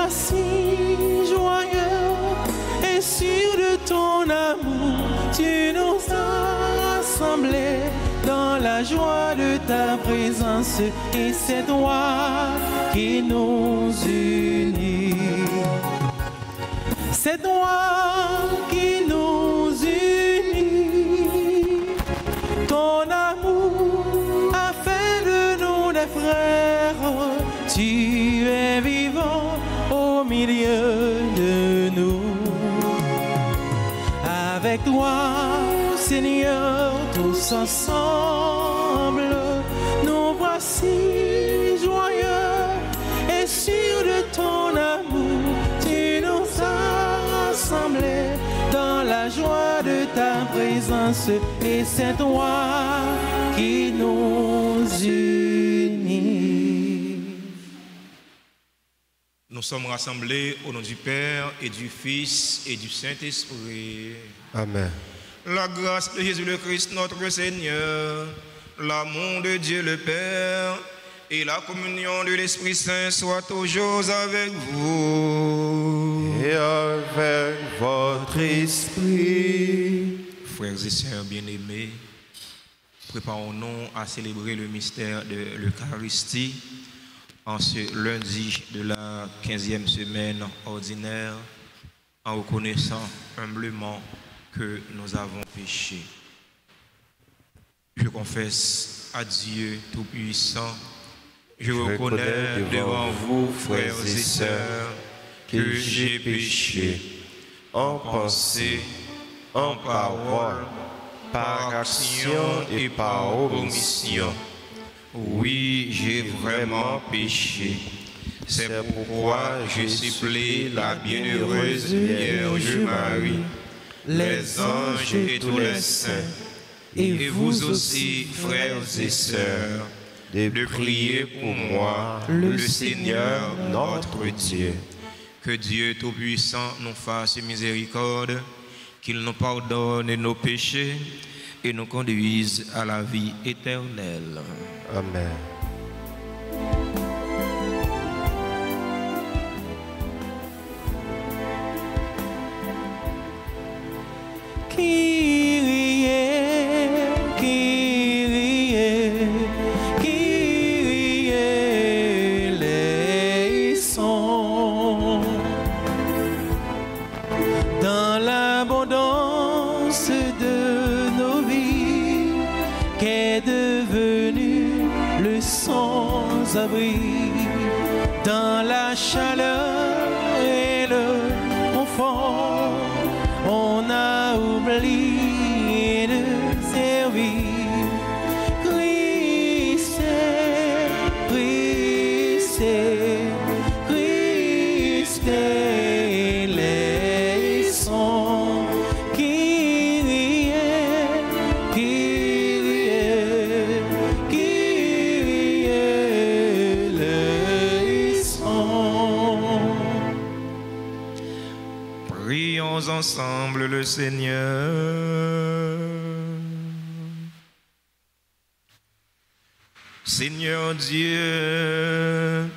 voici joyeux et sûr de ton amour. Tu nous as rassemblés dans la joie de ta présence et c'est toi qui nous unit. C'est toi qui nous unit. Ton amour a fait de nous des frères. Tu es vivant au milieu de nous. Avec toi, Seigneur, tous ensemble, nous voici joyeux et sûrs de ton amour. Tu nous as rassemblés dans la joie de ta présence et c'est toi qui nous unit. Nous sommes rassemblés au nom du Père et du Fils et du Saint-Esprit. Amen. La grâce de Jésus le Christ, notre Seigneur, l'amour de Dieu le Père et la communion de l'Esprit Saint soient toujours avec vous. Et avec votre esprit. Frères et sœurs bien-aimés, préparons-nous à célébrer le mystère de l'Eucharistie en ce lundi de la 15e semaine ordinaire, en reconnaissant humblement que nous avons péché. Je confesse à Dieu Tout-Puissant, je reconnais devant vous, frères et sœurs, que j'ai péché en pensée, en parole, par action et par omission. Oui, j'ai vraiment péché. C'est pourquoi je supplie la bienheureuse Vierge Marie, les anges et tous les saints, et vous aussi, frères et sœurs, de prier pour moi, le Seigneur notre Dieu. Que Dieu Tout-Puissant nous fasse miséricorde, qu'il nous pardonne nos péchés et nous conduise à la vie éternelle. Amen. Kyrie, Kyrie, Kyrie eleison. Dans l'abondance de nos vies, qu'est devenu le sans-abri. Dans la chaleur et le confort, on a oublié de servir. Christ, Christ, Christ, eleison. Kyrie, Kyrie, Kyrie eleison. Prions ensemble le Seigneur. Seigneur Dieu,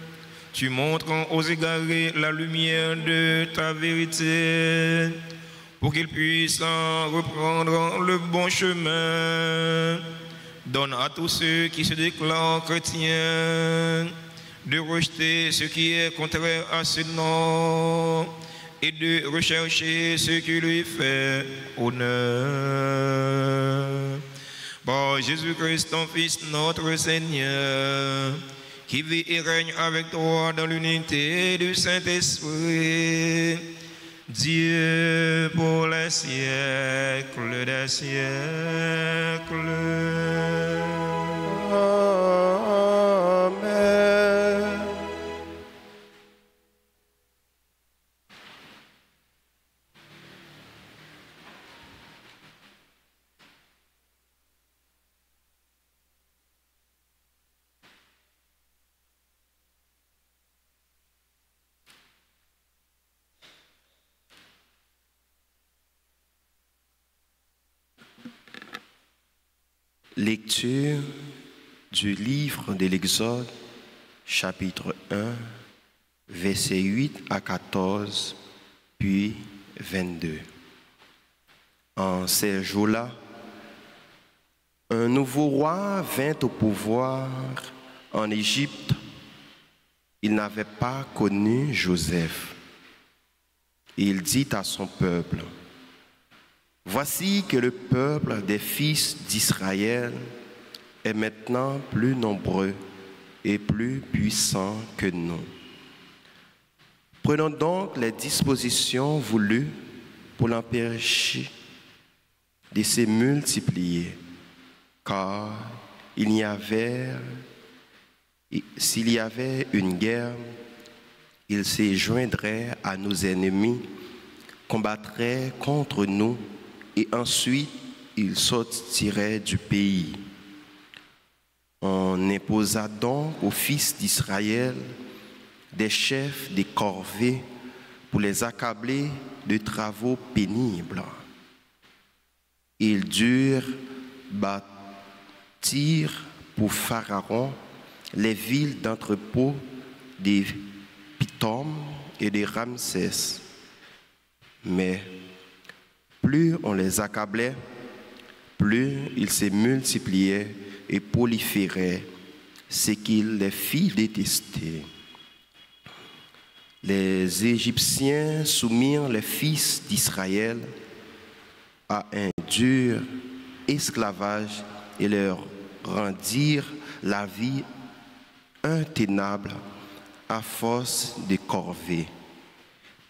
tu montres aux égarés la lumière de ta vérité pour qu'ils puissent reprendre le bon chemin. Donne à tous ceux qui se déclarent chrétiens de rejeter ce qui est contraire à ce nom et de rechercher ce qui lui fait honneur. Par Jésus-Christ, ton Fils, notre Seigneur, qui vit et règne avec toi dans l'unité du Saint-Esprit, Dieu pour les siècles des siècles. Amen. Lecture du livre de l'Exode, chapitre 1, versets 8 à 14, puis 22. En ces jours-là, un nouveau roi vint au pouvoir en Égypte. Il n'avait pas connu Joseph. Il dit à son peuple, « Voici que le peuple des fils d'Israël est maintenant plus nombreux et plus puissant que nous. Prenons donc les dispositions voulues pour l'empêcher de se multiplier, car s'il y avait une guerre, il se joindrait à nos ennemis, combattrait contre nous, et ensuite il sortirait du pays. On imposa donc aux fils d'Israël des chefs des corvées pour les accabler de travaux pénibles. Ils durent bâtir pour Pharaon les villes d'entrepôt de Pithom et de Ramsès. Mais plus on les accablait, plus ils se multipliaient et proliféraient, ce qu'il les fit détester. Les Égyptiens soumirent les fils d'Israël à un dur esclavage et leur rendirent la vie intenable à force de corvées,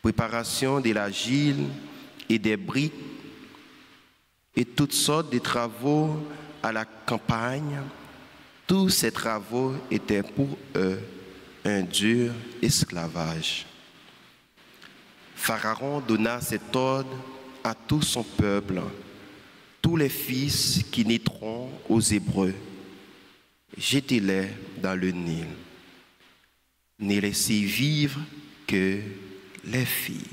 préparation de l'argile et des briques et toutes sortes de travaux à la campagne. Tous ces travaux étaient pour eux un dur esclavage. Pharaon donna cet ordre à tout son peuple: tous les fils qui naîtront aux Hébreux, jetez-les dans le Nil. Ne laissez vivre que les filles.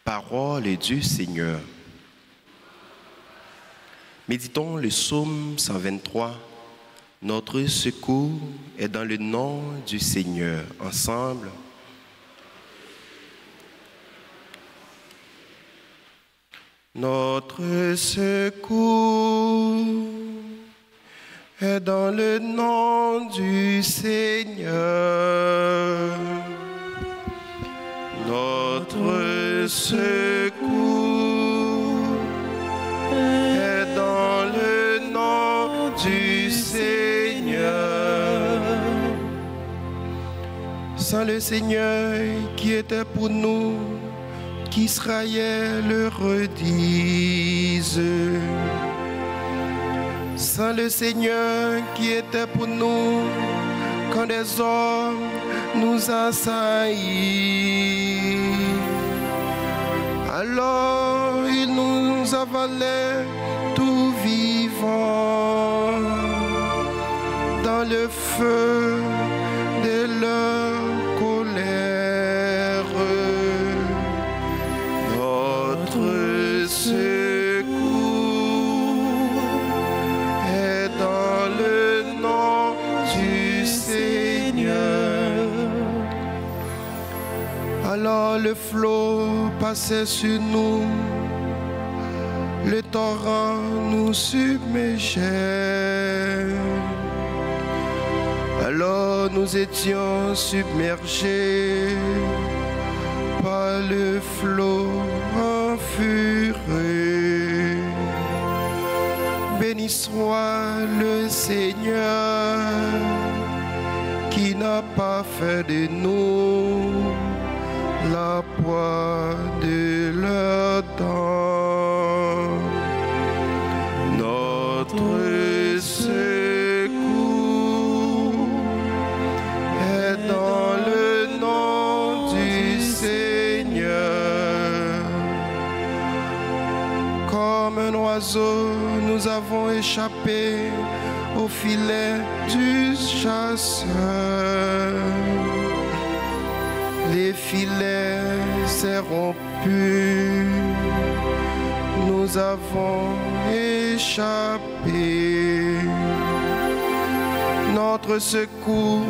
Parole du Seigneur. Méditons le psaume 123. Notre secours est dans le nom du Seigneur. Ensemble. Notre secours est dans le nom du Seigneur. Notre secours est dans le nom du Seigneur. Sans le Seigneur qui était pour nous, qu'Israël le redise. Sans le Seigneur qui était pour nous, quand des hommes nous assaillent, alors il nous avalait tout vivant dans le feu de leur colère. Notre secours est dans le nom du Seigneur. Alors le flot passait sur nous, le torrent nous submergeait. Alors nous étions submergés par le flot en fureur. Béni soit le Seigneur qui n'a pas fait de nous la proie de leur dent. Notre secours est dans le nom du Seigneur. Comme un oiseau, nous avons échappé au filet du chasseur. Les filets s'est rompu, nous avons échappé. Notre secours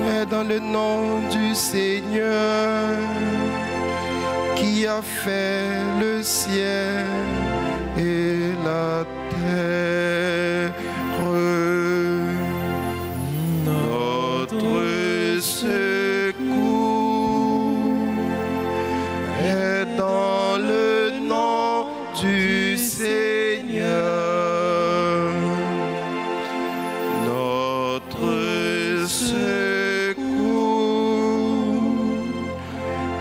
est dans le nom du Seigneur qui a fait le ciel et la terre. Notre secours est dans le nom du Seigneur. Notre secours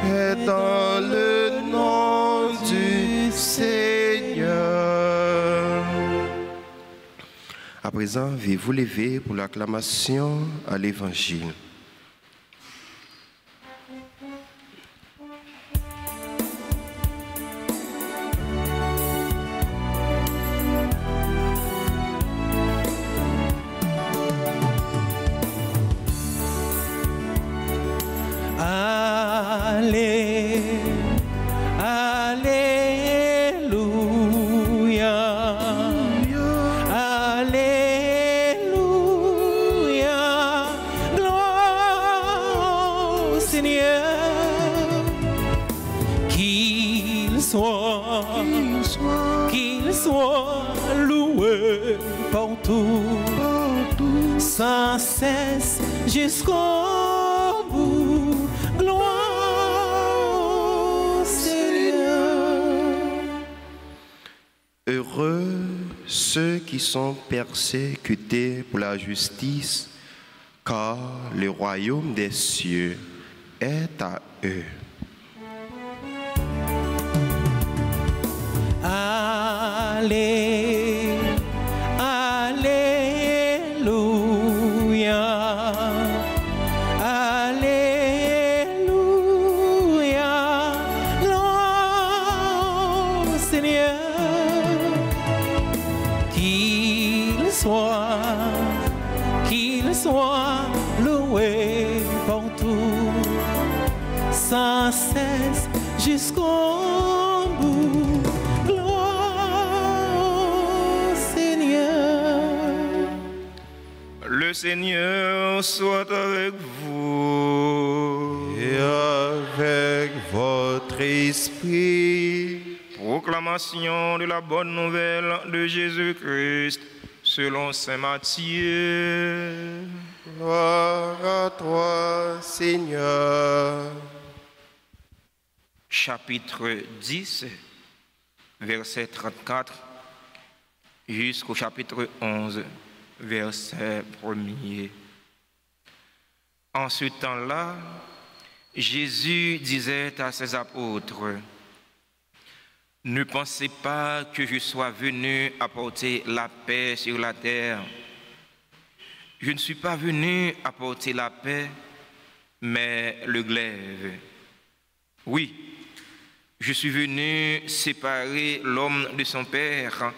est dans le nom du Seigneur. À présent, veuillez vous lever pour l'acclamation à l'Évangile. Qu'il soit loué partout, sans cesse jusqu'au bout. Gloire au Seigneur. Heureux ceux qui sont persécutés pour la justice, car le royaume des cieux est à eux. Allez, alléluia, alléluia, gloire au Seigneur, qu'il soit loué partout, sans cesse jusqu'au bout. Le Seigneur soit avec vous et avec votre esprit. Proclamation de la bonne nouvelle de Jésus-Christ selon saint Matthieu. Gloire à toi, Seigneur. Chapitre 10, verset 34 jusqu'au chapitre 11. Verset 1er. En ce temps-là, Jésus disait à ses apôtres, « Ne pensez pas que je sois venu apporter la paix sur la terre. Je ne suis pas venu apporter la paix, mais le glaive. Oui, je suis venu séparer l'homme de son père,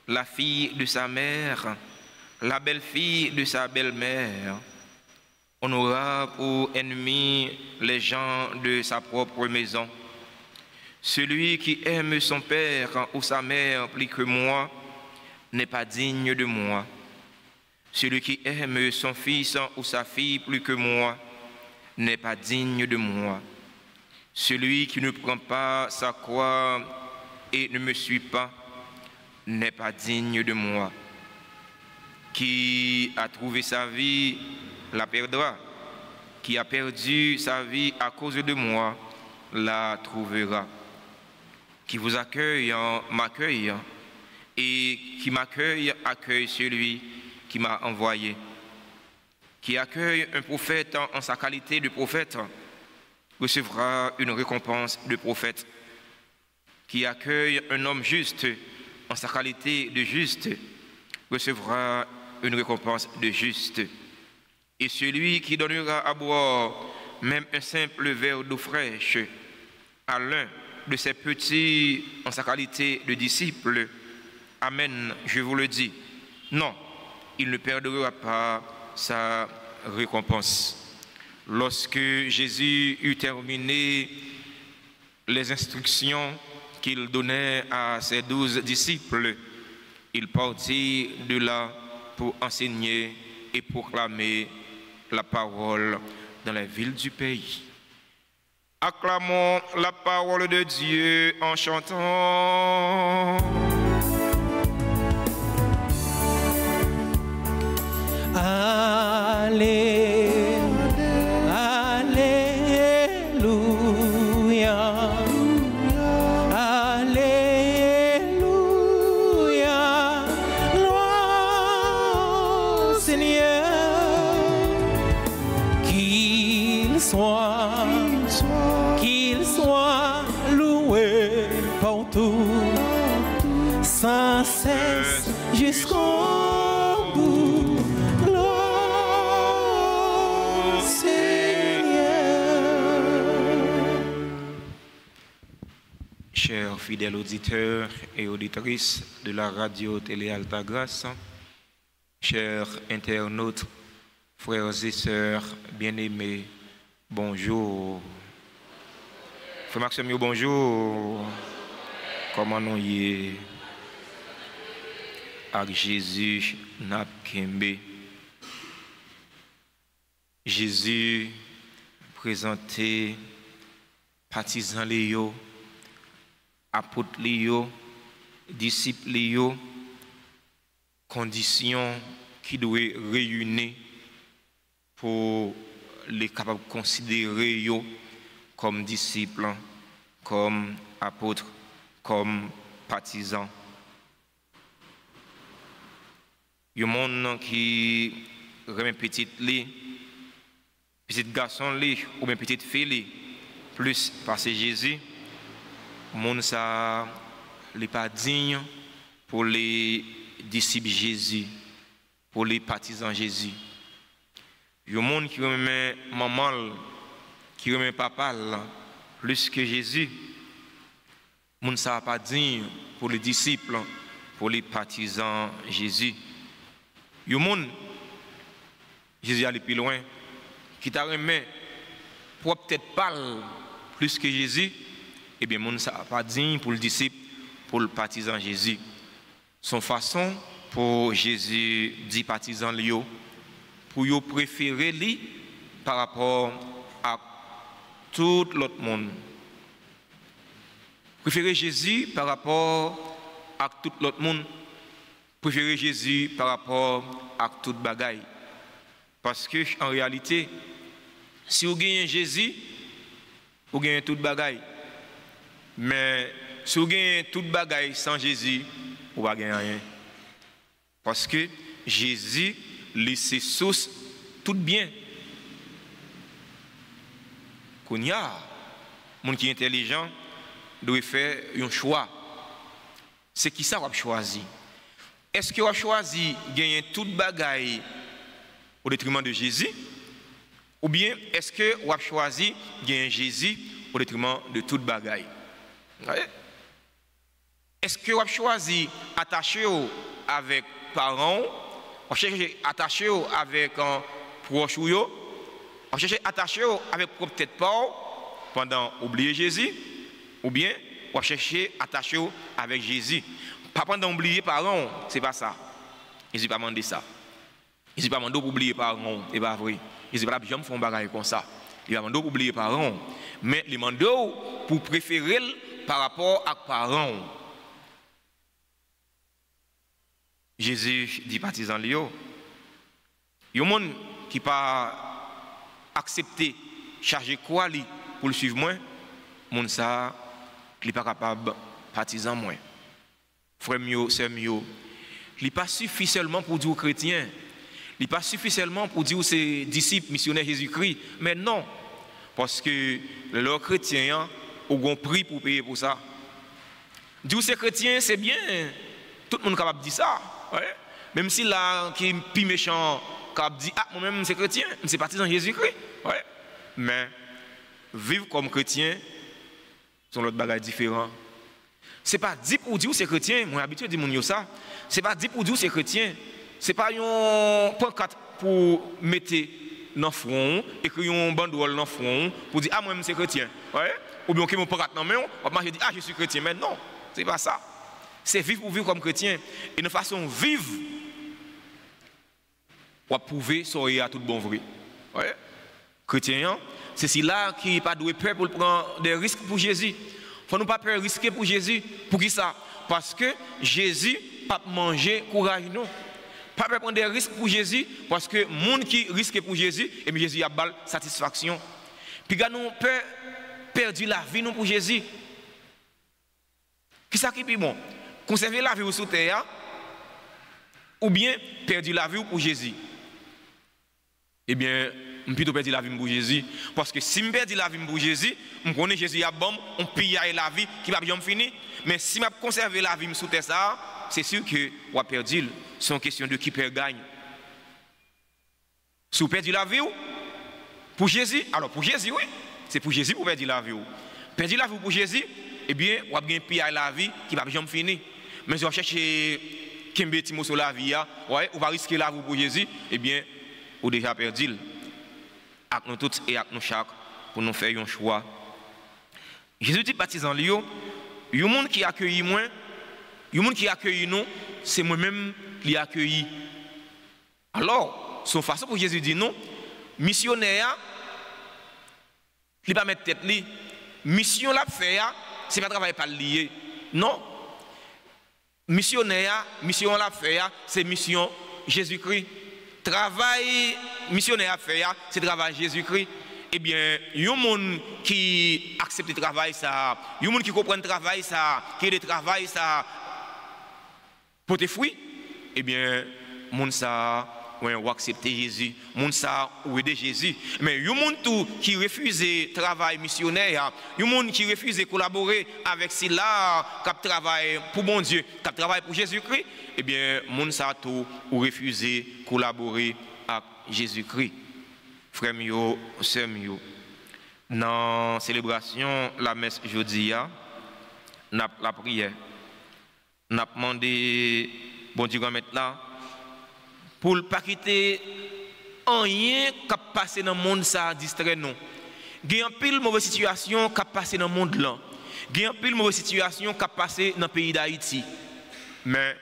la fille de sa mère, la belle-fille de sa belle-mère. On aura pour ennemis les gens de sa propre maison. Celui qui aime son père ou sa mère plus que moi n'est pas digne de moi. Celui qui aime son fils ou sa fille plus que moi n'est pas digne de moi. Celui qui ne prend pas sa croix et ne me suit pas n'est pas digne de moi. Qui a trouvé sa vie la perdra. Qui a perdu sa vie à cause de moi la trouvera. Qui vous accueille m'accueille, et qui m'accueille accueille celui qui m'a envoyé. Qui accueille un prophète en sa qualité de prophète recevra une récompense de prophète. Qui accueille un homme juste en sa qualité de juste recevra une récompense de juste. Et celui qui donnera à boire même un simple verre d'eau fraîche à l'un de ses petits en sa qualité de disciple, amen, je vous le dis, non, il ne perdra pas sa récompense. Lorsque Jésus eut terminé les instructions qu'il donnait à ses 12 disciples, il partit de là pour enseigner et proclamer la parole dans les villes du pays. Acclamons la parole de Dieu en chantant. Qu'il soit loué partout, sans cesse jusqu'au bout. Gloire, Seigneur. Chers fidèles auditeurs et auditrices de la radio Télé Alta Grace, chers internautes, frères et sœurs bien-aimés, bonjour. Frère Maxime, bonjour. Comment nous y est? Avec Jésus n'a kembe. Jésus présenté partisans léo, apôtres léo, disciples léo, conditions qui doivent réunir pour les capables de considérer yo comme disciples, comme apôtres, comme partisans. Il y a un monde qui remet petit garçon ou bien petite fille plus parce que Jésus, le monde ça n'est pas digne pour les disciples Jésus, pour les partisans Jésus. Il y a un monde qui remet maman, qui remet papa plus que Jésus. Le monde ça pas digne pour les disciples, pour les partisans Jésus. Il y a un monde, Jésus allait plus loin, qui t'a remis pour peut-être parler plus que Jésus. Eh bien, le monde ça pas digne pour le disciple, pour le partisan Jésus. Son façon pour Jésus dit partisan Léo, pour yo préférer lui par rapport à tout l'autre monde. Préférer Jésus par rapport à tout l'autre monde. Préférer Jésus par rapport à toute bagaille. Parce que en réalité, si vous gagnez Jésus, vous gagnez toute bagaille. Mais si vous gagnez toute bagaille sans Jésus, vous ne gagnez rien. Parce que Jésus c'est source tout bien. Qu'on y a, monde qui est intelligent doit faire un choix. C'est qui ça va choisir? Est-ce que vous choisi gagner toute bagaille au détriment de Jésus? Ou bien est-ce que vous choisi gagner Jésus au détriment de toute bagaille? Est-ce que vous choisi attacher avec parents? On cherche attaché avec un proche ou yo, on cherche attaché avec peut-être pas pendant oublier Jésus, ou bien on cherche attaché avec Jésus. Pas pendant oublier parents, c'est pas ça. Jésus pas demandé ça. Jésus pas demandé pour oublier parents, c'est pas vrai. Jésus pas jamais font bagarre comme ça. Il va demander pour oublier parents, mais il demande pour préférer par rapport à parents. Jésus dit partisan Léo. Il y a des gens qui pas accepté charger quoi pour le suivre moi, mon ça qui pas capable partisan moi. Frère mio, sœur mio, il pas suffit seulement pour dire aux chrétiens, il pas suffit seulement pour dire aux disciples missionnaires Jésus-Christ, mais non, parce que leurs chrétiens ont un prix pour payer pour ça. Dire ces chrétiens c'est bien, tout le monde est capable de dire ça. Ouais. Même si là, qui est plus méchant, qui dit ah, moi-même, c'est chrétien, c'est partisan Jésus-Christ. Ouais. Mais vivre comme chrétien, sont l'autre bagage différent. C'est pas dit pour dire c'est chrétien, moi, habitué de dire ça. C'est pas dit pour dire c'est chrétien. C'est pas un pancarte pour mettre dans le front, écrire un banderole dans le front, pour dire ah, moi-même, c'est chrétien. Ouais. Ou bien que mon pancarte dans la main, on va dire ah, je suis chrétien. Mais non, c'est pas ça. C'est vivre pour vivre comme chrétien. Et une façon de vivre ou prouver soyez à tout bon vrai. Ouais. Chrétien, c'est si là qui pas doué peur pour prendre des risques pour Jésus. Faut nous pas peur risquer pour Jésus. Pour qui ça? Parce que Jésus pas manger courage non. Pas peur prendre des risques pour Jésus parce que monde qui risque pour Jésus et bien Jésus a balle satisfaction. Puis gars nous peur perdu la vie nous pour Jésus. Qui ça qui est bon? Conserver la vie sous terre ou bien perdu la vie pour Jésus? Eh bien, je plutôt perdu la vie pour Jésus. Parce que si je perds la vie pour Jésus, je connais Jésus à bon, on pille la vie qui va bien finir. Mais si je conserve la vie sous terre, c'est sûr que je vais perdre. C'est une question de qui perd gagne. Si vous perdez la vie pour Jésus, alors pour Jésus, oui, c'est pour Jésus pour perdre la vie. Perdre la vie pour Jésus, eh bien, vous avez pille la vie qui va bien finir. Mais si vous cherchez Kimbe Timo sur la vie, ouais, vous va risquer la vie pour Jésus, eh bien, vous déjà perdu. Avec nous tous et avec nous chaque pour nous faire un choix. Jésus dit baptisant Léo, il y a un monde qui accueille moi, il y a un monde qui accueille nous, c'est moi-même qui accueille. Alors, son façon pour Jésus dit non, missionnaire, il ne va pas mettre tête li. Mission la faire, c'est pas travail pas lié. Non. Missionnaire, mission la faire, c'est mission Jésus-Christ. Travail missionnaire à faire, c'est travail Jésus-Christ. Eh bien, il y a des gens qui acceptent le travail, ça. Il y a des gens qui comprennent le travail, ça. Qui est le travail, ça. Pour tes fruits. Eh bien, les gens ça, ou accepter Jésus. Les gens ça, ou aider Jésus. Mais il y a des gens qui refusent le travail missionnaire. Il y a des gens qui refusent de collaborer avec ceux-là qui travaillent pour mon Dieu, qui travaillent pour Jésus-Christ. Eh bien, moun sa tout ou refuser collaborer avec Jésus-Christ. Frères mio, sœurs mio, dans la célébration la messe jeudi n'a la prière. N'a demandé bon Dieu mettre là pour pas quitter rien qui passe dans le monde ça distrait non. Il y a une pile mauvaise situation qui passe dans le monde là. Il y a une pile mauvaise situation qui passe dans le pays d'Haïti. Mais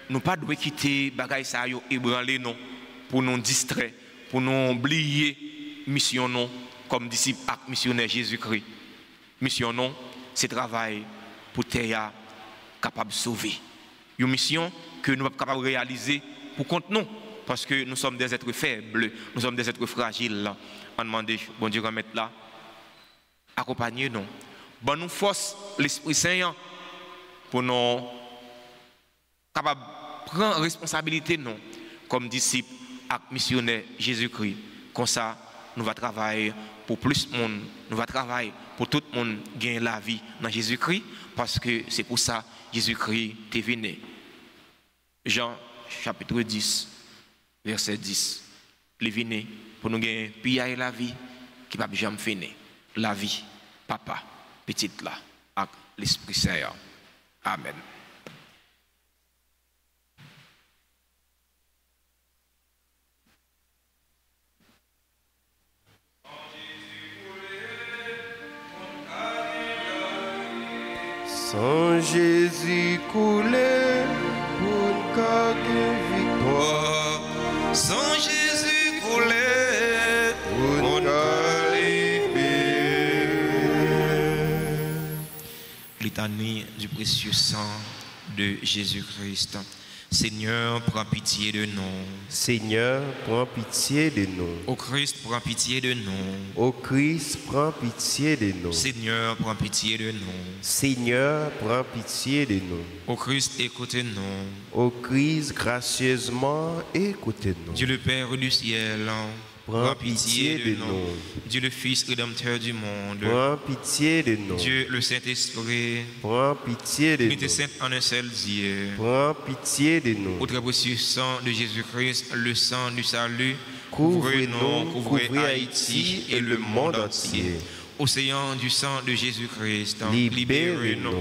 nous ne devons pas quitter bagay sa yo ébranler non pour nous distraire, pour nous oublier mission non comme disciple et missionnaire Jésus-Christ. Mission non, c'est travail pour terre capable de sauver. Une mission que nous sommes capables de réaliser pour compte nous parce que nous sommes des êtres faibles, nous sommes des êtres fragiles. On demande bon Dieu remettre là accompagner nous. Bon nous force l'Esprit Saint pour nous capable prendre responsabilité non comme disciple et missionnaire Jésus-Christ. Comme ça, nous allons travailler pour plus de monde, nous allons travailler pour tout le monde gagner la vie dans Jésus-Christ parce que c'est pour ça que Jésus-Christ est venu. Jean chapitre 10, verset 10. Il est venu pour nous gagner piller la vie qui ne va jamais finir. La vie, papa, petite là, avec l'Esprit Saint. Amen. Sans Jésus coulé pour une cargue victoire. Sans Jésus coulé pour une Litanie du précieux sang de Jésus-Christ. Seigneur, prends pitié de nous. Seigneur, prends pitié de nous. Ô Christ, prends pitié de nous. Ô Christ, prends pitié de nous. Seigneur, prends pitié de nous. Seigneur, prends pitié de nous. Ô Christ, écoutez-nous. Ô Christ, gracieusement, écoutez-nous. Dieu le Père du ciel, prends pitié de nous. Dieu le Fils rédempteur du monde, prends pitié de nous. Dieu le Saint-Esprit, prends pitié de Unité nous. sainte en un seul Dieu. Prends pitié de nous. Au très précieux sang de Jésus-Christ, le sang du salut, Couvrez-nous, couvrez couvrez Haïti et le monde entier. Océan du sang de Jésus-Christ, libérez-nous.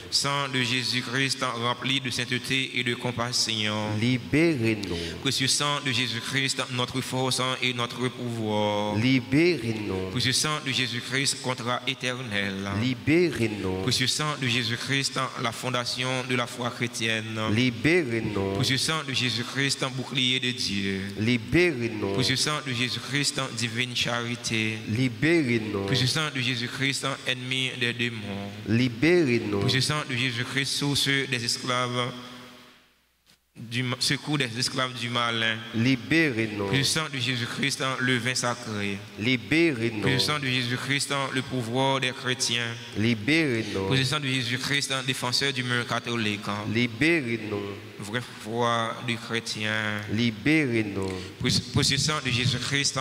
Sang de Jésus-Christ rempli de sainteté et de compassion, Libérez-nous. Précieux sang de Jésus-Christ, notre force et notre pouvoir, Libérez-nous. Précieux sang de Jésus-Christ, contrat éternel, Libérez-nous. Précieux sang de Jésus-Christ, la fondation de la foi chrétienne, Libérez-nous. Précieux sang de Jésus-Christ, bouclier de Dieu, Libérez-nous. Précieux sang de Jésus-Christ, divine charité, Libérez-nous. Précieux sang de Jésus-Christ, ennemi des démons, Libérez-nous. Précieux sang de Jésus-Christ, source des esclaves, secours des esclaves du malin, Libérez-nous. Précieux sang de Jésus-Christ, le vin sacré, Libérez-nous. Précieux sang de Jésus-Christ, le pouvoir des chrétiens, Libérez-nous. Précieux sang de Jésus-Christ, défenseur du mur catholique, Libérez-nous. vraie foi du chrétien, Libérez-nous. Précieux sang de Jésus-Christ,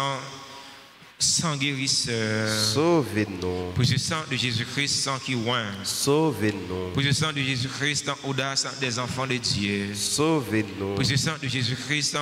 sang guérisseur, Sauvez-nous. Précieux sang de Jésus-Christ, sang qui oint, Sauvez-nous. Précieux sang de Jésus-Christ, audace des enfants de Dieu, Sauvez-nous. Précieux sang de Jésus-Christ,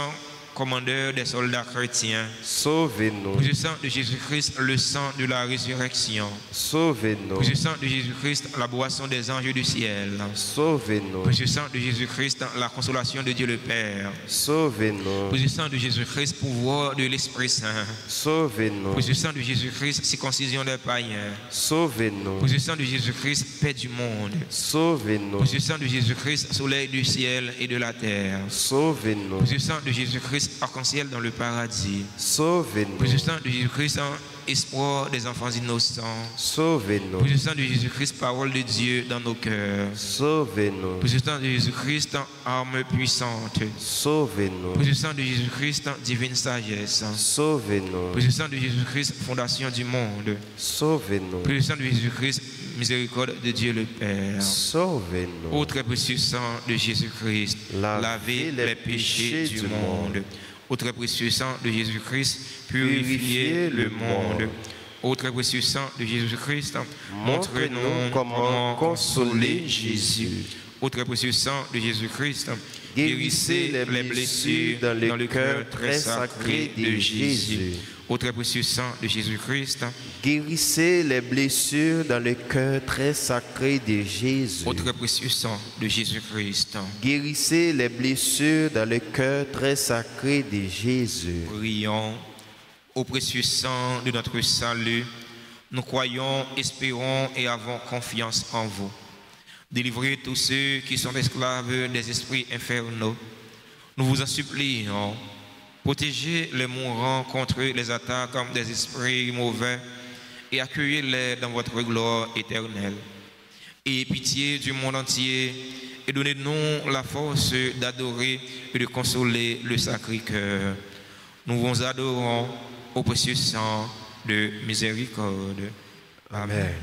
commandeur des soldats chrétiens, Sauvez-nous. Précieux sang de Jésus-Christ, le sang de la résurrection, Sauvez-nous. Précieux sang de Jésus-Christ, la boisson des anges du ciel, Sauvez-nous. Précieux sang de Jésus-Christ, la consolation de Dieu le Père, Sauvez-nous. Précieux sang de Jésus-Christ, pouvoir de l'Esprit Saint, Sauvez-nous. Précieux sang de Jésus-Christ, circoncision des païens, Sauvez-nous. Précieux sang de Jésus-Christ, paix du monde, Sauvez-nous. Précieux sang de Jésus-Christ, soleil du ciel et de la terre, Sauvez-nous. Précieux sang de Jésus-Christ, arc-en-ciel dans le paradis, Sauvez-nous. Précieux sang de Jésus-Christ, espoir des enfants innocents, Sauvez-nous. Précieux sang de Jésus-Christ, parole de Dieu dans nos cœurs, Sauvez-nous. Précieux sang de Jésus-Christ, arme puissante, Sauvez-nous. Précieux sang de Jésus-Christ, divine sagesse, Sauvez-nous. Précieux sang de Jésus-Christ, fondation du monde, Sauvez-nous. Précieux sang de Jésus-Christ, miséricorde de Dieu le Père. Sauvez-nous. Ô très précieux sang de Jésus-Christ, lavez les péchés du monde. Ô très précieux sang de Jésus-Christ, purifiez le monde. Ô très précieux sang de Jésus-Christ, montrez-nous comment consoler Jésus. Ô très précieux sang de Jésus-Christ, guérissez les blessures dans le cœur très sacré de Jésus. Ô très précieux sang de Jésus-Christ, guérissez les blessures dans le cœur très sacré de Jésus. Ô très précieux sang de Jésus-Christ, guérissez les blessures dans le cœur très sacré de Jésus. prions. Ô précieux sang de notre salut, nous croyons, espérons et avons confiance en vous. Délivrez tous ceux qui sont esclaves des esprits infernaux. Nous vous en supplions. Protégez les mourants contre les attaques des esprits mauvais et accueillez-les dans votre gloire éternelle. Ayez pitié du monde entier et donnez-nous la force d'adorer et de consoler le Sacré-Cœur. Nous vous adorons au précieux sang de miséricorde. Amen.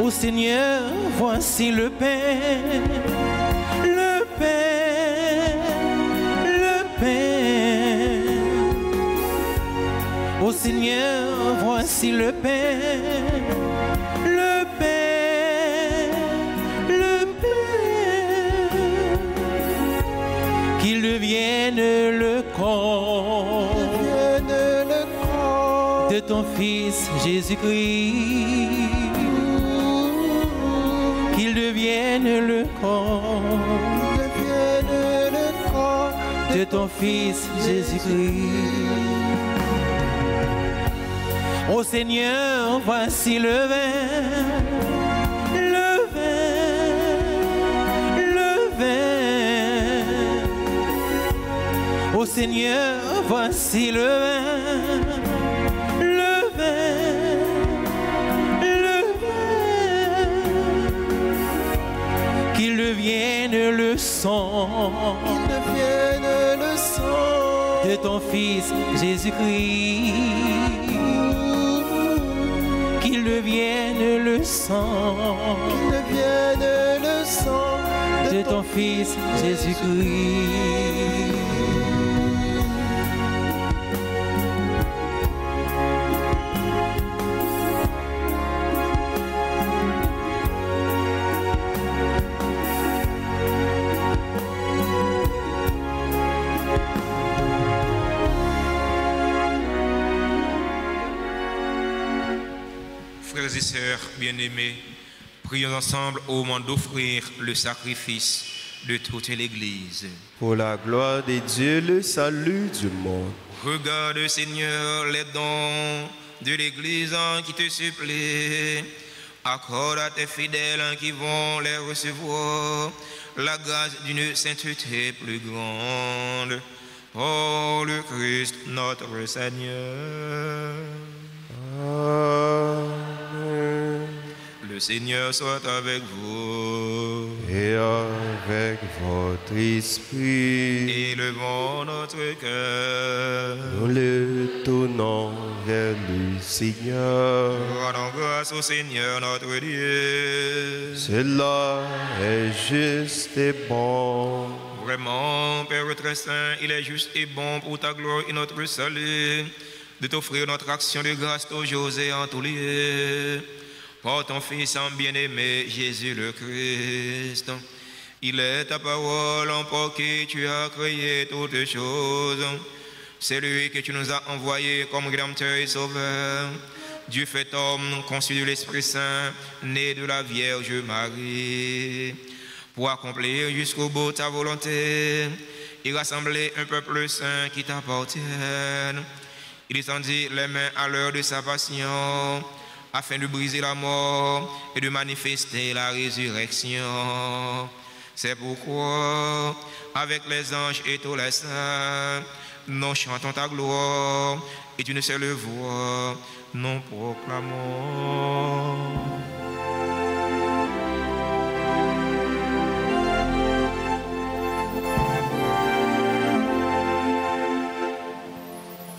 Ô Seigneur, voici le pain, le pain, le pain. Ô Seigneur, voici le pain, le pain, le pain. Qu'il devienne le corps de ton Fils Jésus-Christ. Qu'il devienne le corps de ton Fils Jésus-Christ. Ô Ô Seigneur, voici le vin, le vin, le vin. Ô Seigneur, voici le vin, le vin, le vin. Qu'il devienne le sang, qu'il devienne le sang de ton Fils Jésus-Christ. Qu'il devienne le sang, qu'il devienne le sang de ton Fils Jésus-Christ. Frères et sœurs bien-aimés, prions ensemble au moment d'offrir le sacrifice de toute l'Église. Pour la gloire de Dieu, le salut du monde. Regarde, Seigneur, les dons de l'Église qui te supplient. Accorde à tes fidèles qui vont les recevoir la grâce d'une sainteté plus grande. Pour le Christ, notre Seigneur. Amen. Le Seigneur soit avec vous. Et avec votre esprit. Élevons notre cœur. Nous le tournons vers le Seigneur. Rendons grâce au Seigneur notre Dieu. Cela est juste et bon. Vraiment, Père très saint, il est juste et bon pour ta gloire et notre salut de t'offrir notre action de grâce toujours et en tous lieux. Par ton Fils en bien-aimé, Jésus le Christ. Il est ta parole en par qui tu as créé toutes choses. C'est lui que tu nous as envoyé comme Rédempteur et Sauveur. Dieu fait homme, conçu de l'Esprit Saint, né de la Vierge Marie. Pour accomplir jusqu'au bout ta volonté et rassembler un peuple saint qui t'appartienne. Il étendit les mains à l'heure de sa passion, afin de briser la mort et de manifester la résurrection. C'est pourquoi, avec les anges et tous les saints, nous chantons ta gloire et d'une seule voix, nous proclamons.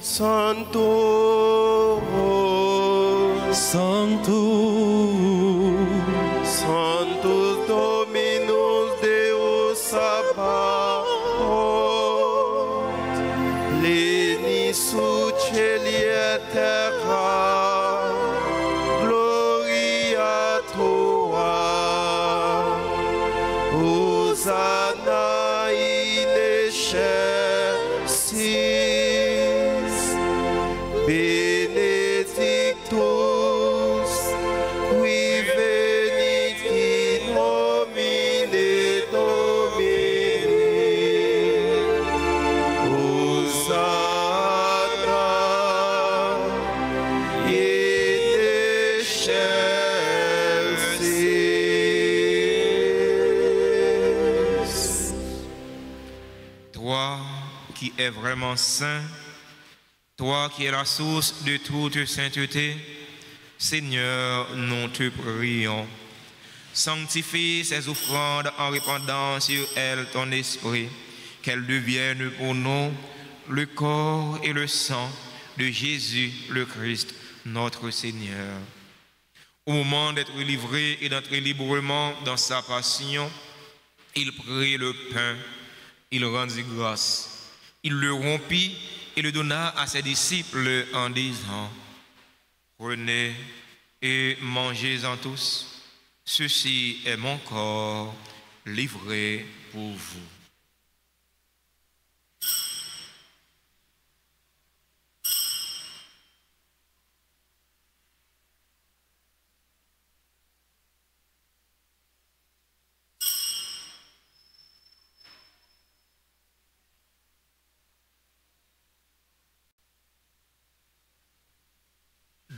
Santo, Santo, Santo Dominus Deus Sabaoth, pleni sub celia terra, gloria tua, Hosanna in excelsis, benedictus qui venit in nomine Domini, Hosanna in excelsis. Toi qui es vraiment saint, toi qui es la source de toute sainteté, Seigneur, nous te prions. Sanctifie ces offrandes en répandant sur elles ton esprit, qu'elles deviennent pour nous le corps et le sang de Jésus le Christ, notre Seigneur. Au moment d'être livré et d'entrer librement dans sa passion, il prit le pain, il rendit grâce, il le rompit et le donna à ses disciples en disant: prenez et mangez-en tous, ceci est mon corps livré pour vous.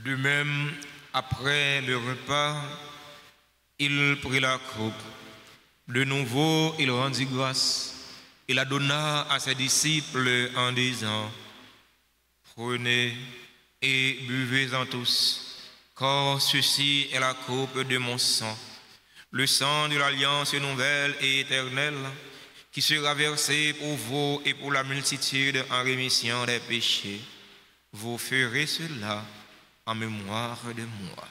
De même, après le repas, il prit la coupe. De nouveau, il rendit grâce. Il la donna à ses disciples en disant: Prenez et buvez-en tous, car ceci est la coupe de mon sang, le sang de l'alliance nouvelle et éternelle, qui sera versé pour vous et pour la multitude en rémission des péchés. Vous ferez cela en mémoire de moi.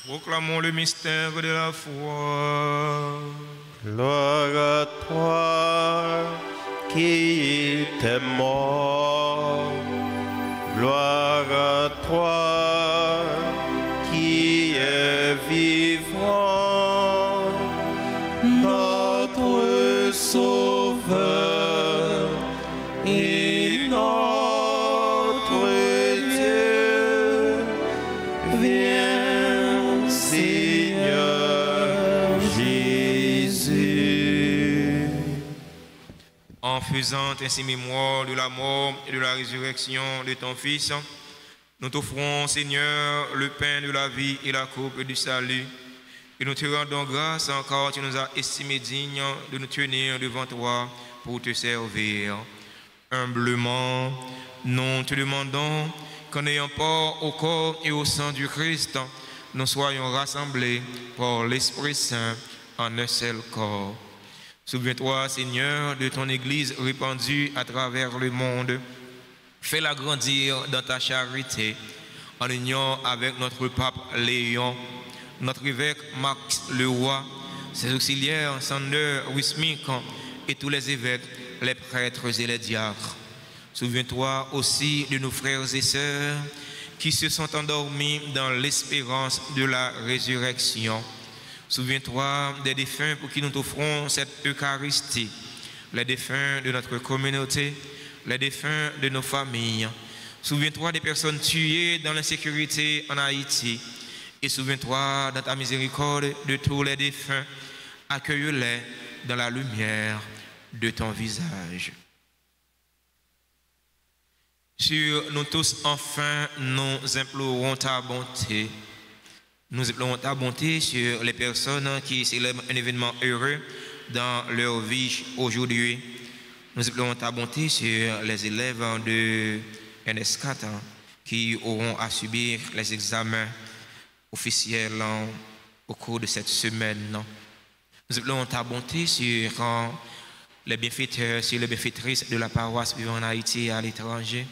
Proclamons le mystère de la foi. Gloire à toi qui était mort. Gloire à toi qui est vivant. Notre Sauveur et notre Dieu. Viens, Seigneur Jésus. En faisant ainsi mémoire de la mort et de la résurrection de ton Fils, nous t'offrons, Seigneur, le pain de la vie et la coupe du salut. Et nous te rendons grâce encore, tu nous as estimés dignes de nous tenir devant toi pour te servir. Humblement, nous te demandons qu'en ayant part au corps et au sang du Christ, nous soyons rassemblés par l'Esprit Saint en un seul corps. Souviens-toi, Seigneur, de ton Église répandue à travers le monde. Fais-la grandir dans ta charité, en union avec notre pape Léon, notre évêque Max Leroy, ses auxiliaires Sander Wismik et tous les évêques, les prêtres et les diacres. Souviens-toi aussi de nos frères et sœurs qui se sont endormis dans l'espérance de la résurrection. Souviens-toi des défunts pour qui nous t'offrons cette Eucharistie, les défunts de notre communauté, les défunts de nos familles. Souviens-toi des personnes tuées dans l'insécurité en Haïti. Et souviens-toi dans ta miséricorde de tous les défunts. Accueille-les dans la lumière de ton visage. Sur nous tous, enfin, nous implorons ta bonté. Nous implorons ta bonté sur les personnes qui célèbrent un événement heureux dans leur vie aujourd'hui. Nous implorons ta bonté sur les élèves de NS4 qui auront à subir les examens officiels au cours de cette semaine. Nous implorons ta bonté sur les bienfaiteurs, sur les bienfaitrices de la paroisse vivant en Haïti et à l'étranger,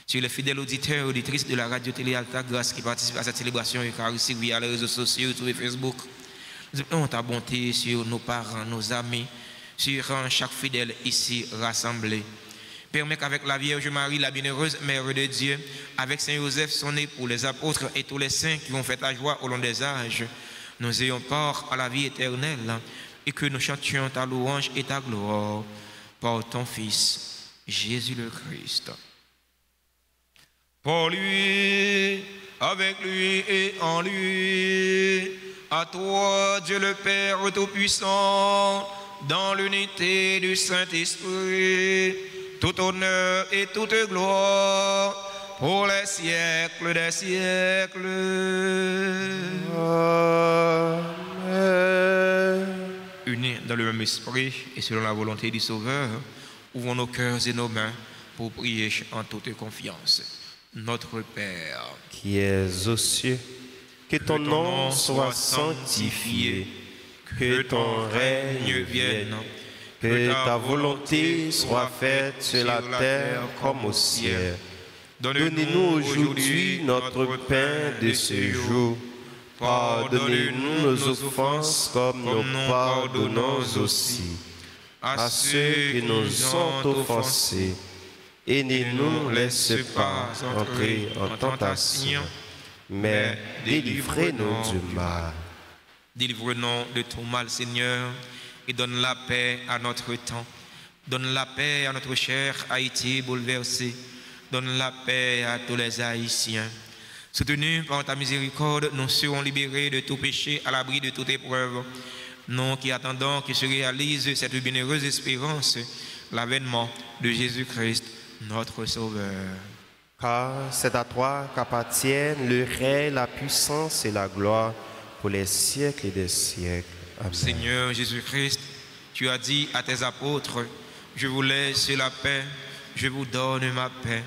sur les fidèles auditeurs et auditrices de la radio-télé Alta Grâce qui participent à cette célébration eucharistique via les réseaux sociaux, YouTube et Facebook. Nous implorons ta bonté sur nos parents, nos amis, sur chaque fidèle ici rassemblé. Permets qu'avec la Vierge Marie, la bienheureuse Mère de Dieu, avec Saint Joseph, son époux, les apôtres et tous les saints qui ont fait ta joie au long des âges, nous ayons part à la vie éternelle et que nous chantions ta louange et ta gloire par ton Fils, Jésus le Christ. Pour lui, avec lui et en lui, à toi, Dieu le Père Tout-Puissant, dans l'unité du Saint-Esprit, tout honneur et toute gloire pour les siècles des siècles. Amen. Unis dans le même esprit et selon la volonté du Sauveur, ouvrons nos cœurs et nos mains pour prier en toute confiance. Notre Père, qui es aux cieux, que ton nom soit sanctifié, que ton règne vienne, que ta volonté soit faite sur la terre comme au ciel. Donnez-nous aujourd'hui notre pain de ce jour. Pardonnez-nous nos offenses comme nous pardonnons aussi à ceux qui nous ont offensés. Et ne nous laisse pas entrer en tentation, mais délivrez-nous du mal. Délivre-nous de tout mal, Seigneur, et donne la paix à notre temps. Donne la paix à notre cher Haïti bouleversé. Donne la paix à tous les Haïtiens. Soutenus par ta miséricorde, nous serons libérés de tout péché, à l'abri de toute épreuve. Nous qui attendons que se réalise cette bienheureuse espérance, l'avènement de Jésus-Christ, notre Sauveur. Car c'est à toi qu'appartiennent le règne, la puissance et la gloire pour les siècles et des siècles. Amen. Seigneur Jésus-Christ, tu as dit à tes apôtres, je vous laisse la paix, je vous donne ma paix.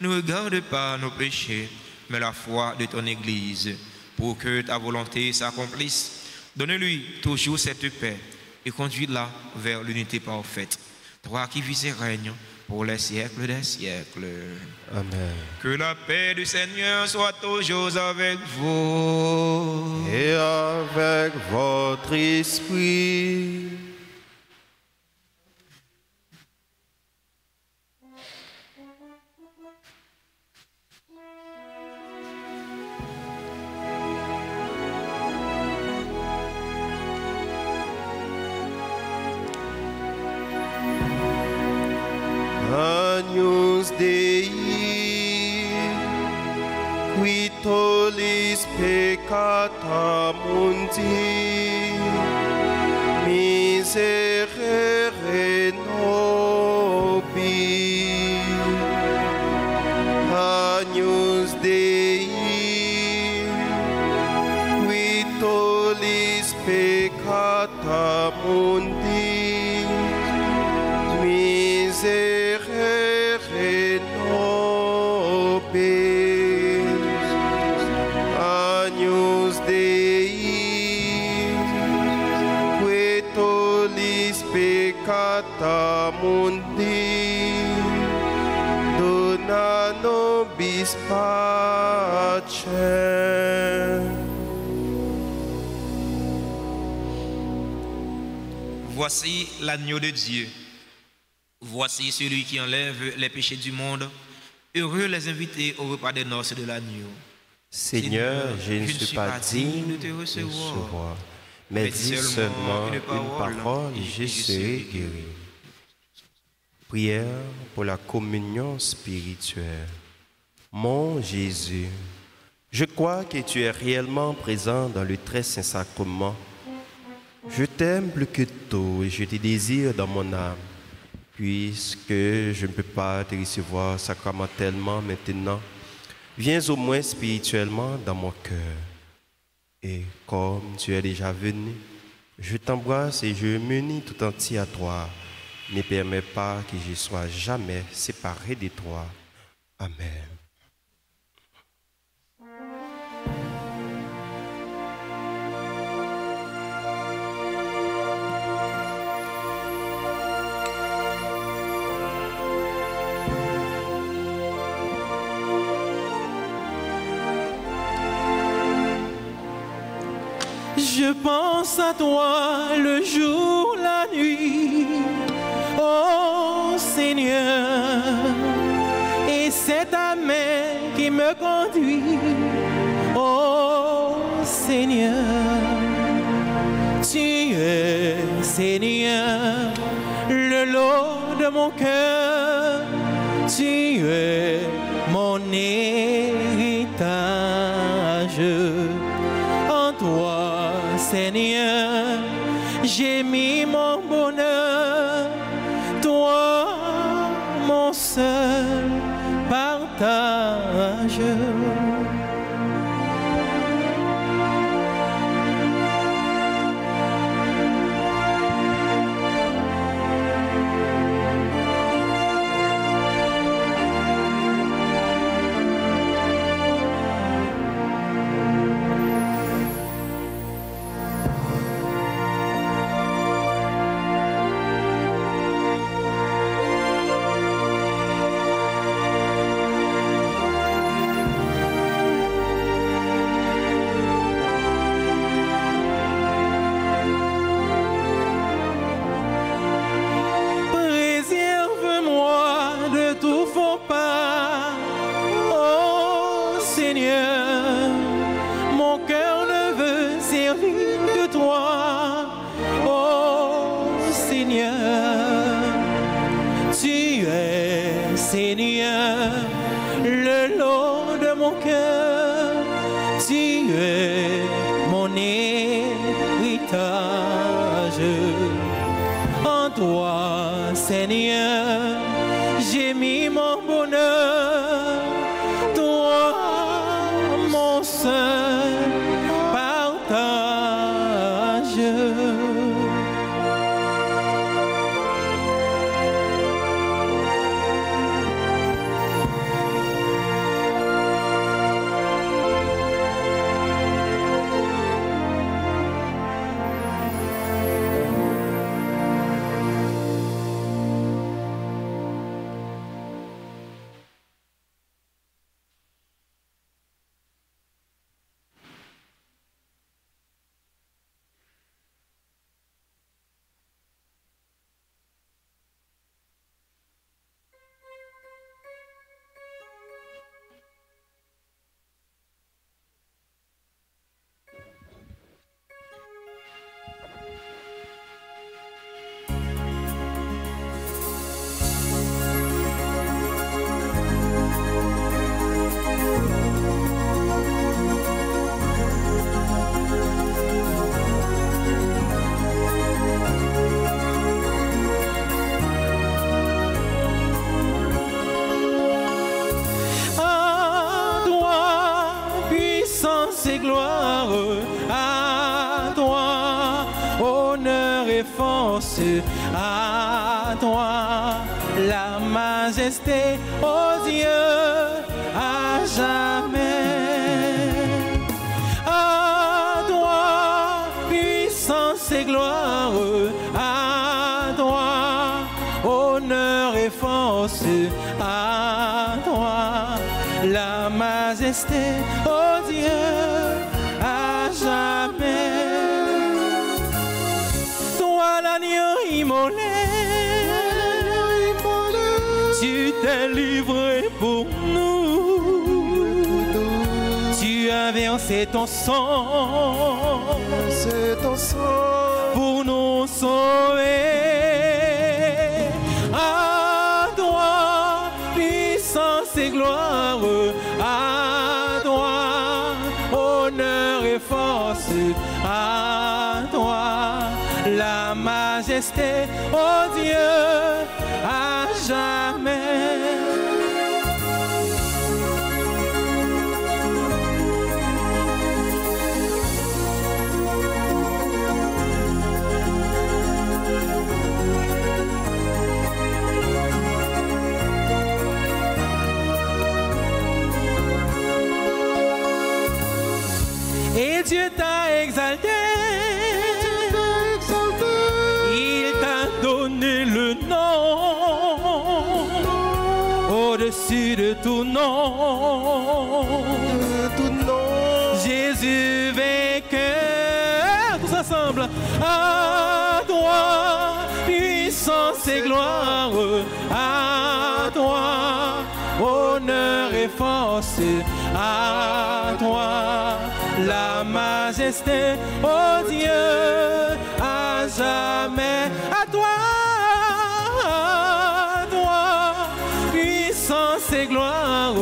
Ne regarde pas nos péchés, mais la foi de ton Église, pour que ta volonté s'accomplisse. Donne-lui toujours cette paix et conduis-la vers l'unité parfaite. Toi qui vis et règnes pour les siècles des siècles. Amen. Que la paix du Seigneur soit toujours avec vous. Et avec votre esprit. Agnus Dei, qui tollis peccata mundi, miserere nobis. Agnus Dei, qui tollis peccata mundi, miserere nobis. Agnus Dei, qui tollis peccata mundi, dona nobis pacem. Voici l'agneau de Dieu. Voici celui qui enlève les péchés du monde. Heureux les invités au repas des noces de l'agneau. Seigneur, je ne suis pas digne de te recevoir, mais dis seulement une parole et je serai guéri. Prière pour la communion spirituelle. Mon Jésus, je crois que tu es réellement présent dans le très saint sacrement. Je t'aime plus que tout et je te désire dans mon âme. Puisque je ne peux pas te recevoir sacramentellement maintenant, viens au moins spirituellement dans mon cœur. Et comme tu es déjà venu, je t'embrasse et je m'unis tout entier à toi. Ne permets pas que je sois jamais séparé de toi. Amen. Je pense à toi le jour, la nuit, oh Seigneur, et c'est ta main qui me conduit, oh Seigneur. Tu es, Seigneur, le lot de mon cœur, tu es mon héritage. En toi, Seigneur, j'ai mis mon bonheur, toi, mon seul partage. Seigneur, le long de mon cœur, tu es mon héritage. En toi, Seigneur, j'ai mis mon bonheur, toi, mon seul partage. Et gloire à toi, honneur et force à toi, la majesté aux dieux à jamais. À toi, puissance et gloire à toi, honneur et force à toi, la majesté aux dieux à jamais. Toi l'agneau immolé, tu t'es livré pour nous. Tu as versé ton sang pour nous sauver. À toi, puissance et gloire, à toi, honneur et force, à toi, la majesté, oh Dieu, à jamais. Et Dieu t'a exalté, il t'a donné le nom au-dessus de tout nom. Jésus vainqueur, tous ensemble, à toi, puissance et gloire, à toi, honneur et force, à toi, la majesté, oh Dieu, à jamais. À toi, puissance et gloire,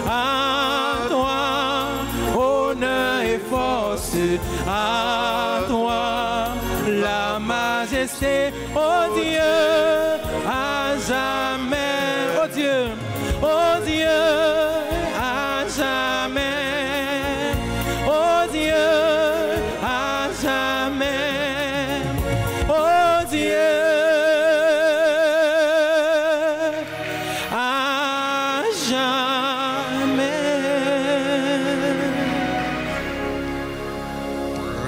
à toi, honneur et force, à toi, la majesté, oh Dieu, à jamais. Oh Dieu, oh Dieu, à jamais. Oh Dieu, à jamais. Oh Dieu, à jamais.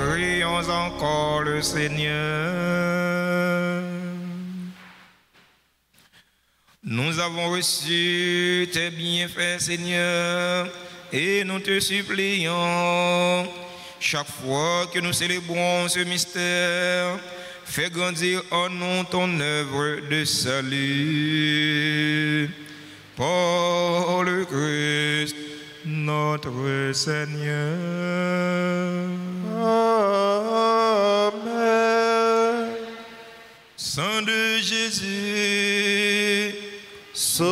Prions encore le Seigneur. Nous avons reçu tes bienfaits, Seigneur, et nous te supplions, chaque fois que nous célébrons ce mystère, fais grandir en nous ton œuvre de salut. Par le Christ, notre Seigneur. Amen. Sang de Jésus, Sauve-nous,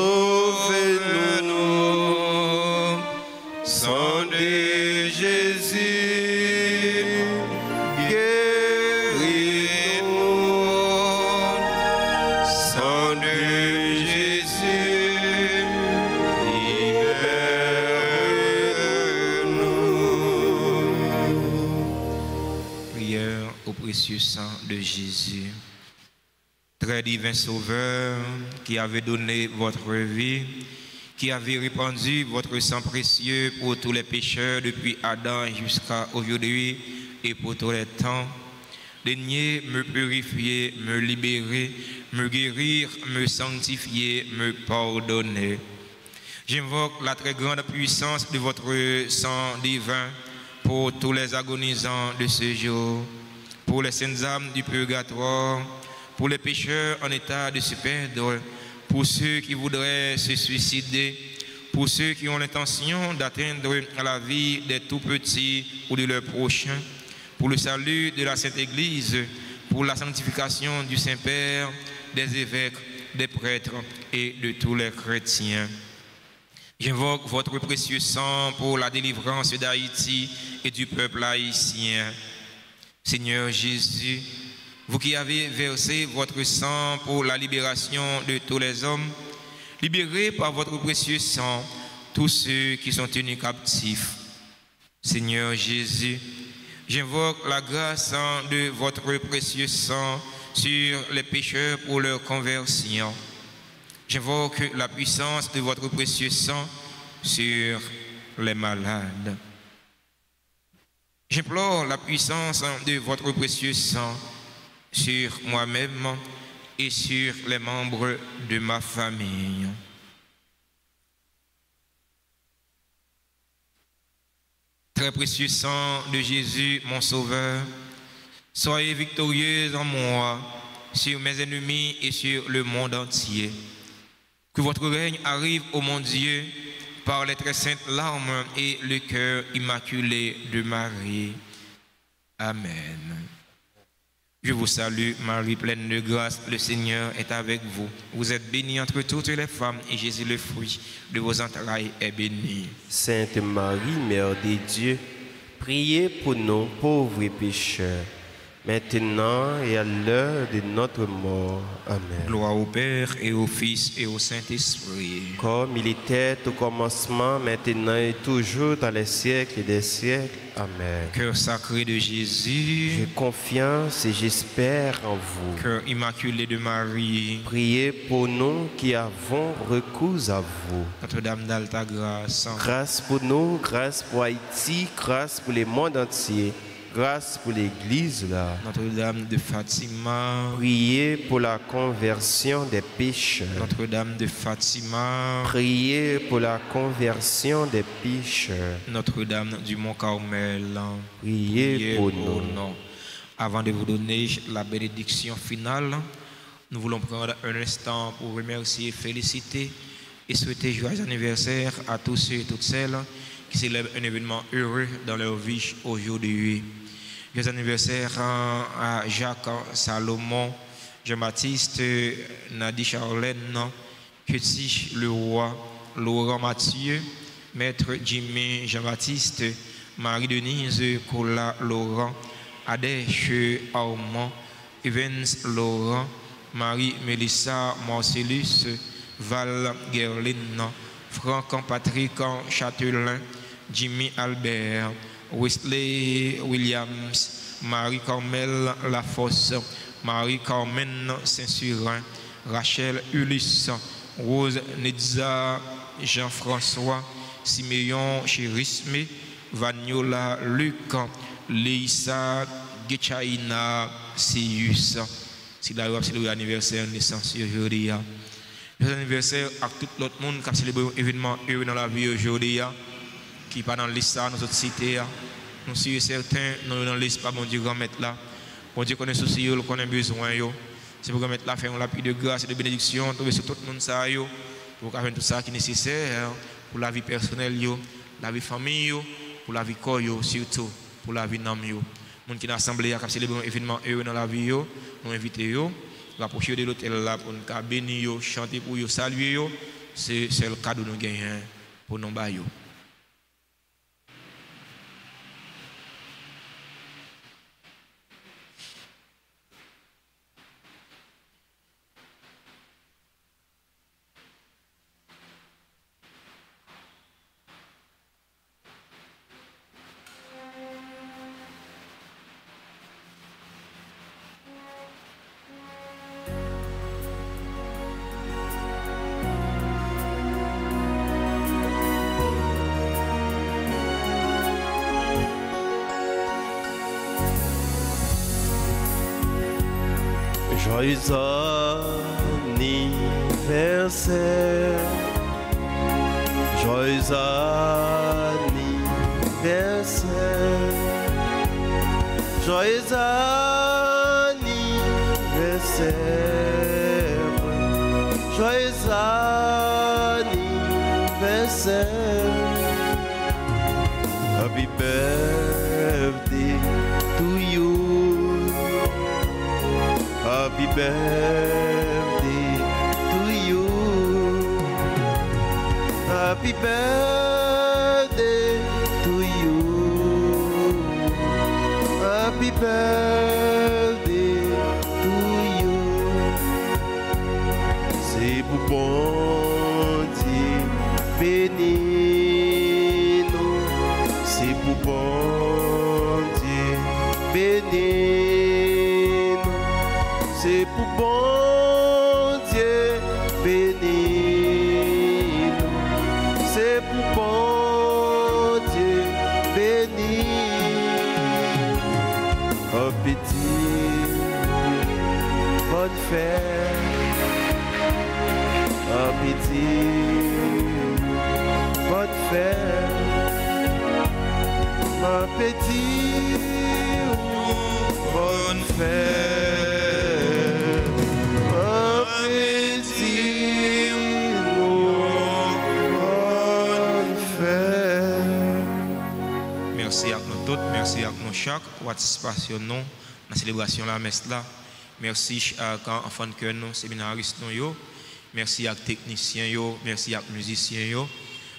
sang de Jésus, guéris-nous, sang de Jésus, libère-nous. Prière au précieux sang de Jésus. Très divin Sauveur, qui avez donné votre vie, qui avez répandu votre sang précieux pour tous les pécheurs depuis Adam jusqu'à aujourd'hui et pour tous les temps, daignez me purifier, me libérer, me guérir, me sanctifier, me pardonner. J'invoque la très grande puissance de votre sang divin pour tous les agonisants de ce jour, pour les saintes âmes du purgatoire, pour les pécheurs en état de se perdre, pour ceux qui voudraient se suicider, pour ceux qui ont l'intention d'atteindre la vie des tout-petits ou de leurs prochains, pour le salut de la Sainte Église, pour la sanctification du Saint-Père, des évêques, des prêtres et de tous les chrétiens. J'invoque votre précieux sang pour la délivrance d'Haïti et du peuple haïtien. Seigneur Jésus, vous qui avez versé votre sang pour la libération de tous les hommes, libérez par votre précieux sang tous ceux qui sont tenus captifs. Seigneur Jésus, j'invoque la grâce de votre précieux sang sur les pécheurs pour leur conversion. J'invoque la puissance de votre précieux sang sur les malades. J'implore la puissance de votre précieux sang sur moi-même et sur les membres de ma famille. Très précieux sang de Jésus, mon Sauveur, soyez victorieux en moi, sur mes ennemis et sur le monde entier. Que votre règne arrive, ô mon Dieu, par les très saintes larmes et le cœur immaculé de Marie. Amen. Je vous salue, Marie, pleine de grâce, le Seigneur est avec vous. Vous êtes bénie entre toutes les femmes, et Jésus, le fruit de vos entrailles, est béni. Sainte Marie, Mère de Dieu, priez pour nous pauvres pécheurs, maintenant et à l'heure de notre mort. Amen. Gloire au Père et au Fils et au Saint-Esprit. Comme il était au commencement, maintenant et toujours, dans les siècles des siècles. Amen. Cœur sacré de Jésus, J'ai confiance et j'espère en vous. cœur immaculé de Marie, Priez pour nous qui avons recours à vous. Notre-Dame d'Alta Grâce, Grâce pour nous, grâce pour Haïti, grâce pour le monde entier, grâce pour l'Église là. Notre-Dame de Fatima, Priez pour la conversion des pécheurs. Notre-Dame de Fatima, Priez pour la conversion des pécheurs. Notre-Dame du Mont Carmel, Priez pour nous. Avant de vous donner la bénédiction finale, nous voulons prendre un instant pour remercier, féliciter et souhaiter joyeux anniversaire à tous ceux et toutes celles qui célèbrent un événement heureux dans leur vie aujourd'hui. Joyeux anniversaire à Jacques Salomon, Jean-Baptiste, Nadi Charlène, Petit Leroy, Laurent Mathieu, Maître Jimmy Jean-Baptiste, Marie-Denise Cola Laurent, Adèche Armand, Evans Laurent, Marie-Mélissa Marcellus, Val Gerlin, Franck Patrick Châtelain, Jimmy Albert, Wesley Williams, Marie-Carmel Lafosse, Marie-Carmen Saint-Surin, Rachel Ulysse, Rose Nedza Jean-François, Siméon Chérisme, Vaniola Luc, Leïssa Gechaïna Sius. Si la loi célèbre l'anniversaire de naissance aujourd'hui. Joyeux anniversaire à tout l'autre monde qui a célébré un événement heureux dans la vie aujourd'hui, qui n'est pas dans la liste de nos autres cités. Nous sommes certains, nous sommes dans la liste, pas mon Dieu, grand maître là. Bon Dieu connaît souci, connaît besoin. C'est pour grand maître là, faire un appui de grâce et de bénédiction, trouver sur tout le monde ça, pour faire tout ça qui est nécessaire pour la vie personnelle, la vie famille, pour la vie corps, surtout pour la vie d'âme. Les gens qui sont assemblés à célébrer un événement heureux dans la vie, nous invitons rapprocher de l'hôtel là pour nous bénir, chanter pour eux, saluer eux. C'est le cadeau que nous gagnons pour nous bailler. Joyeux anniversaire, joyeux anniversaire, joyeux anniversaire, joyeux anniversaire. Happy birthday to you. Happy birthday to you. Happy birthday to you. Happy birthday to you. C'est pour bon Dieu béni nous. C'est pour bon Dieu béni. C'est pour bon Dieu béni. C'est pour bon Dieu béni. Un petit bonne fête. Un petit bonne fête. Un petit bonne fête. Merci à nous tous, merci à nous chaque pour participation dans la célébration de la messe là. Merci à enfants de cœur, séminaristes, merci à techniciens, merci à musiciens,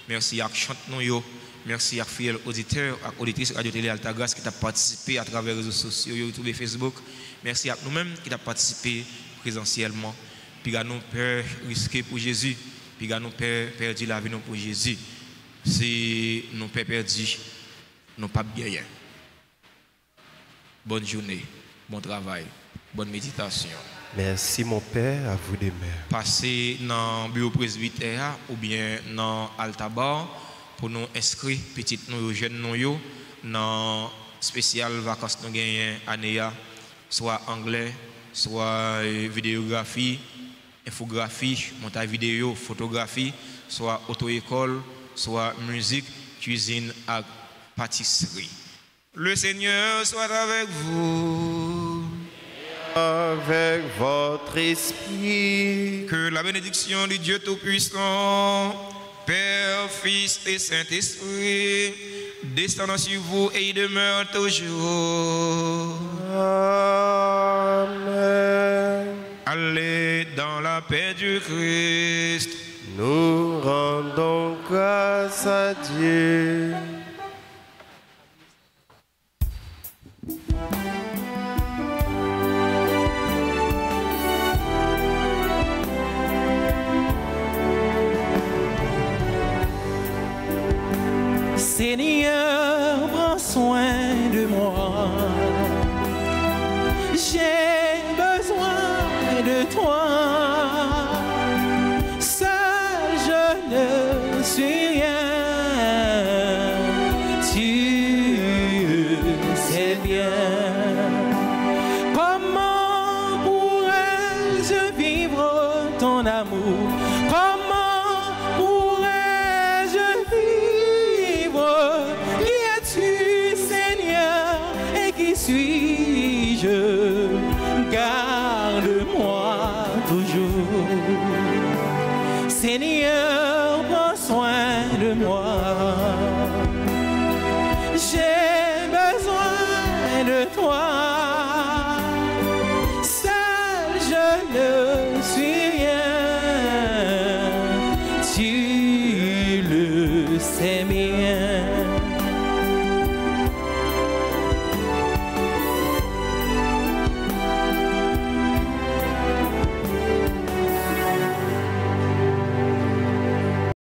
merci à chanteurs, merci à fidèles auditeurs, à auditrices Radio Télé Altagrace qui ont participé à travers les réseaux sociaux, YouTube et Facebook. Merci à nous-mêmes qui avons participé présentiellement. Puis à nous peur risqué pour Jésus, puis à nous peur perdu la vie pour Jésus. Si nous peur perdu, nous pas bien. Bonne journée, bon travail, bonne méditation. Merci mon Père, à vous des mères. Passez dans le bureau presbytère ou bien dans Altabar pour nous inscrire petites nous jeunes nous dans spécial vacances nous gagnons année soit anglais, soit vidéographie, infographie, montage vidéo, photographie, soit auto-école, soit musique, cuisine et pâtisserie. Le Seigneur soit avec vous. Avec votre esprit. Que la bénédiction du Dieu Tout-Puissant, Père, Fils et Saint-Esprit, descendant sur vous et demeure toujours. Amen. Allez dans la paix du Christ. Nous rendons grâce à Dieu. Seigneur, prends soin de moi. J'ai besoin de toi. Seul je ne suis rien. Tu sais bien. Comment pourrais-je vivre ton amour? Comment pourrais-je